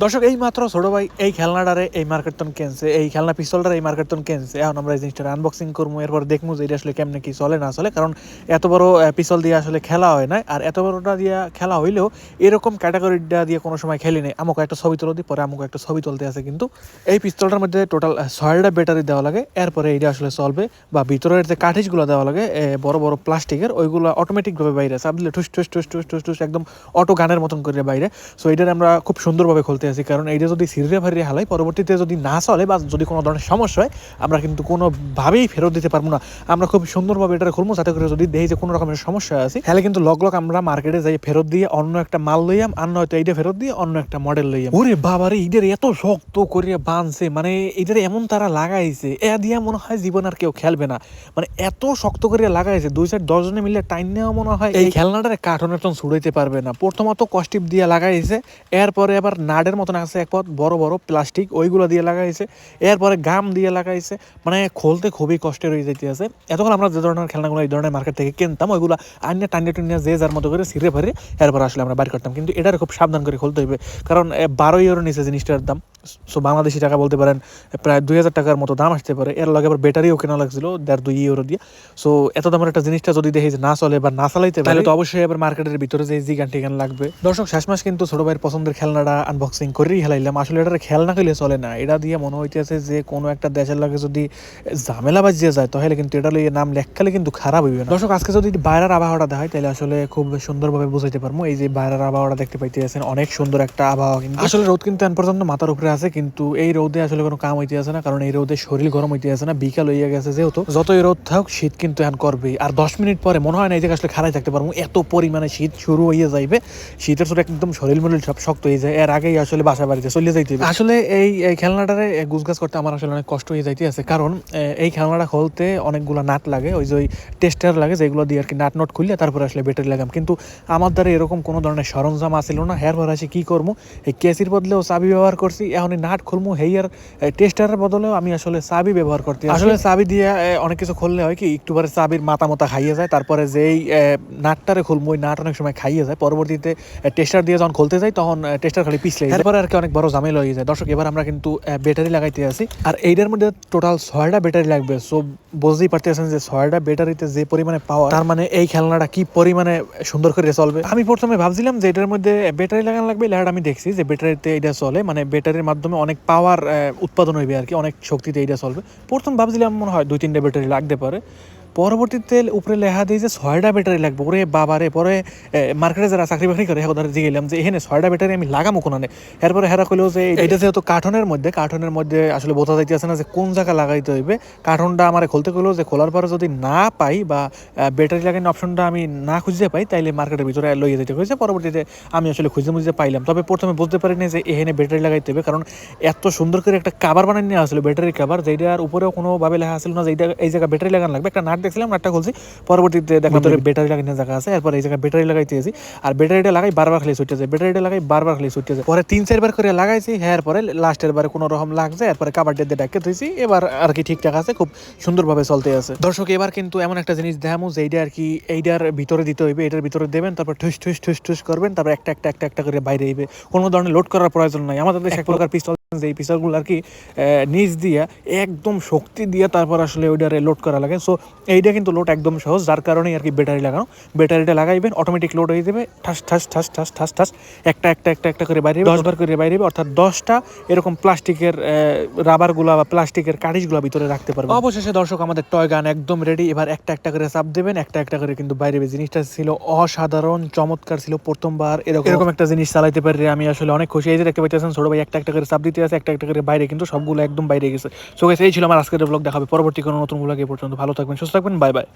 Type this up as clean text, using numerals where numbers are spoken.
দর্শক এই মাত্র ছোট ভাই এই খেলনাটারে এই মার্কেটতন কিনছে, এই খেলনা পিস্তলটারে এই মার্কেটতন কিনছে। এখন আমরা এই জিনিসটা আনবক্সিং করবো, এরপর দেখবো যে এটা আসলে কেমনে কি চলে না চলে। কারণ এত বড় পিস্তল দিয়ে আসলে খেলা হয় না, আর এত বড়টা দিয়ে খেলা হইলেও এরকম ক্যাটাগরিটা দিয়ে কোনো সময় খেলি নেই। আমাকে একটা ছবি তুলে দিই, পরে আমাকে একটা ছবি তুলতে আছে। কিন্তু এই পিস্তলটার মধ্যে টোটাল 6টা ব্যাটারি দেওয়া লাগে, এরপরে এটা আসলে চলবে। বা ভিতরের যে কাঠেজগুলো দেওয়া লাগে বড় বড় প্লাস্টিকের, ওইগুলো অটোমেটিকভাবে বাইরে চাপ দিলে ঠুস ঠুস ঠুস ঠুস ঠুস ঠুস একদম অটো গানের মতন করে বাইরে। সো এটার আমরা খুব সুন্দরভাবে খুলতে আছি, কারণ এইটা যদি সিরিয়ে ফারিয়ে হালাই পরবর্তীতে যদি না চলে বা যদি কোনো ধরনের সমস্যা হয়, আমরা কিন্তু কোনোভাবেই ফেরত দিতে পারবো না। আমরা খুব সুন্দরভাবে এটা খুলবো, যাতে করে যদি দেখি যে কোনো রকমের সমস্যা আছে, তাহলে কিন্তু লগ আমরা মার্কেটে যাই ফেরত দিয়ে অন্য একটা মাল লইয়াম, আর নয়তো এইটা ফেরত দিয়ে অন্য একটা মডেল লইয়াম। ওরে বাবারে, ইদের এত শক্ত করিয়া বাঁধছে, মানে এদের এমন তারা লাগাইছে এ দিয়া মনে হয় জীবন আর কেউ খেলবে না। মানে এত শক্ত করিয়া লাগাইছে, 2-4-10 জনে মিলে টাইম নেওয়া মনে হয় এই খেলনাটার কার্টনের তো ছুড়াইতে পারবে না। প্রথমত কস্টিপ দিয়ে লাগাইছে, এরপরে আবার নাডের মতন আছে এক পথ বড় বড় প্লাস্টিক, ওইগুলো দিয়ে লাগাইছে, এরপরে গাম দিয়ে লাগাইছে। মানে খুলতে খুবই কষ্টের হয়ে যেতে আছে। এতক্ষণ আমরা যে ধরনের খেলনাগুলো এই ধরনের মার্কেট থেকে কিনতাম, ওইগুলো আইনে টানিয়ে টানিয়ে যে যার মতো করে ছিঁড়ে ফারে এরপর আসলে আমরা বাইর করতাম। কিন্তু এটার খুব সাবধান করে খুলতে হবে, কারণ 12 ইউরো নিচে জিনিসটার দাম। সো বাংলাদেশি টাকা বলতে পারেন প্রায় 2000 টাকার মতো দাম আসতে পারে। এর লগে আবার ব্যাটারিও কেনা লাগছিল 1.5-2 ইউরো দিয়ে। সো এত দামের একটা জিনিসটা যদি দেখি যে না চলে বা না চালাইতে পারে, তাহলে তো অবশ্যই আবার মার্কেটের ভিতরে যে জিগান টিগান লাগবে। দর্শক শেষ মাস কিন্তু ছোট ভাইয়ের পছন্দের খেলনাটা আনবক্সিং করেই হেলাইলাম। আসলে এটার খেলনা খেলে চলে না, এটা দিয়ে মনে হইতেছে যে কোনো একটা দেশের লাগে যদি ঝামেলা বাজিয়ে যায়, তাহলে কিন্তু এটা লইয়ে নাম লেখালে কিন্তু খারাপ হইবে না। দর্শক আজকে যদি বাইরের আবহাওয়াটা দেখায়, তাহলে আসলে খুব সুন্দরভাবে বুঝাইতে পারবো। এই যে বাইরের আবহাওয়াটা দেখতে পাইতেছেন, অনেক সুন্দর একটা আবহাওয়া। কিন্তু আসলে রোদ কিন্তু এখন পর্যন্ত মাথার উপরে আছে, কিন্তু এই রোদে আসলে কোনো কাম হইতে আছে না, কারণ এই রোদে শরীর গরম হইতে আছে না। বিকাল হইয়া গেছে যেহেতু, যতই রোদ থাক শীত কিন্তু এখন করবে। আর 10 মিনিট পরে মনে হয় না এই জায়গায় আসলে খাড়াই থাকতে পারবো, এত পরিমাণে শীত শুরু হয়ে যাইবে। শীতের ছোট একদম শরীর মরিল সব শক্ত হয়ে যায়, এর আগেই আসলে বাসা বাড়িতে চলে যাইতে হবে। আসলে এই খেলনাটারে গুছগাছ করতে আমার আসলে অনেক কষ্ট হয়ে যাইতে আছে, কারণ এই খেলনাটা খুলতে অনেকগুলো নাট লাগে, ওই যে ওই টেস্টার লাগে, যেগুলো দিয়ে আর কি নাট খুললে তারপরে আসলে ব্যাটারি লাগাম। কিন্তু আমার দ্বারা এরকম কোনো ধরনের সরঞ্জাম আসছিল না। হের পর আসে কি করবো, এই কেসির বদলেও চাবি ব্যবহার করছি। এখন নাট খুলবো, হেয়ার টেস্টারের বদলেও আমি আসলে চাবি ব্যবহার করতে। আসলে চাবি দিয়ে অনেক কিছু খুললে হয় কি, একটু পরে চাবির মাথা খাইয়ে যায়, তারপরে যেই নাটটারে খুলবো ওই নাট অনেক সময় খাইয়ে যায়। পরবর্তীতে টেস্টার দিয়ে যখন খুলতে যাই, তখন টেস্টার খালি পিছলে, এরপরে আর কি অনেক বড় ঝামেলা হয়ে যায়। দর্শক এবার আমরা কিন্তু ব্যাটারি লাগাইতে আছি, আর এইটার মধ্যে টোটাল 6টা ব্যাটারি লাগবে। সো বুঝতেই পারতেছেন যে 6টা ব্যাটারিতে যে পরিমাণে পাওয়ার, তার মানে এই খেলনাটা কি পরিমাণে সুন্দর করে চলবে। আমি প্রথমে ভাবছিলাম যে এটার মধ্যে ব্যাটারি লাগানো লাগবে, লেহাটা আমি দেখছি যে ব্যাটারিতে এটা চলে, মানে ব্যাটারির মাধ্যমে অনেক পাওয়ার উৎপাদন হইবে আর কি, অনেক শক্তিতে এটা চলবে। প্রথম ভাবছিলাম মনে হয় 2-3টা ব্যাটারি লাগতে পারে। পরবর্তীতে উপরে লেখা দিয়ে যে 6টা ব্যাটারি লাগবে। ওরে বাবারে, পরে মার্কেটে যারা চাকরি বাকরি করে ওদের জিগেলাম যে এখানে 6টা ব্যাটারি আমি লাগামো কোনানে। এরপরে হেরা কইলেও যে এটা যেহেতু কার্টনের মধ্যে আসলে বোঝা যাইতেছে না যে কোন জায়গা লাগাইতে হইবে। কার্টনটা আমার খুলতে কইলেও যে খোলার পরে যদি না পাই বা ব্যাটারি লাগানোর অপশনটা আমি না খুঁজে পাই, তাইলে মার্কেটের ভিতরে লইয়ে যেতে হয়েছে। পরবর্তীতে আমি আসলে খুঁজে পাইলাম, তবে প্রথমে বুঝতে পারিনি যে এখানে ব্যাটারি লাগাইতে হবে, কারণ এত সুন্দর করে একটা কাভার বানিয়ে নেওয়া আসলে ব্যাটারির কাভার, যেটার উপরেও কোনোভাবে লেখা আসলে না যে এই জায়গায় ব্যাটারি লাগানো লাগবে। একটা নাট দেখছিলাম, নাটটা খুলছি, পরবর্তীতে দেখলাম ব্যাটারি লাগানোর জায়গা আছে। এরপর এই জায়গায় ব্যাটারি লাগাইতেছি, আর ব্যাটারিটা লাগাই বারবার খালি ছুটে যায়, পরে 3-4 বার করে লাগাইছি। হ্যাঁ, পরে লাস্টের বারে কোনো রকম লাগছে, এরপরে কাবার দিয়ে ডাকে ধুইছি, এবার আর কি ঠিকঠাক আছে, খুব সুন্দরভাবে চলতে আছে। দর্শক এবার কিন্তু এমন একটা জিনিস দেখামু যে এইটা আর কি এইটার ভিতরে দিতে হইবে, এটার ভিতরে দেবেন, তারপর ঠুস ঠুস ঠুস ঠুস করবেন, তারপর একটা করে বাইরে হইবে। কোনো ধরনের লোড করার প্রয়োজন নাই। আমাদের দেশে এক প্রকার পিস্তল, যে এই পিস্তলগুলো আর কি নিচ দিয়া একদম শক্তি দিয়া তারপর আসলে ওইটারে লোড করা লাগে। সো এইটা কিন্তু লোড একদম সহজ, যার কারণে আর কি ব্যাটারি লাগানো। ব্যাটারিটা লাগাইবেন, অটোমেটিক লোড হয়ে যাবে, ঠাস ঠাস ঠাস ঠাস ঠাস ঠাস একটা করে বাইরে 10 বার করে বাইরে, অর্থাৎ 10টা এরকম প্লাস্টিকের রাবারগুলা বা প্লাস্টিকের কাঠিগুলা ভিতরে রাখতে পারবেন। অবশেষে দর্শক আমাদের টয় গান একদম রেডি। এবার একটা করে চাপ দেবেন, একটা করে কিন্তু বাইরে। জিনিসটা ছিল অসাধারণ চমৎকার ছিল, প্রথমবার এরকম একটা জিনিস চালাইতে পারি আমি আসলে অনেক খুশি। এই যে দেখতে পাইতেছেন ছোট ভাই একটা করে চাপ দিতে আছে, একটা করে বাইরে, কিন্তু সবগুলো একদম বাইরে গেছে। সো গাইস, এই ছিল আমার আজকের ব্লগ। দেখাবে পরবর্তী কোনো নতুন ব্লগে। পর্যন্ত ভালো থাকবেন, সুস্থ থাকবেন, বাই বাই।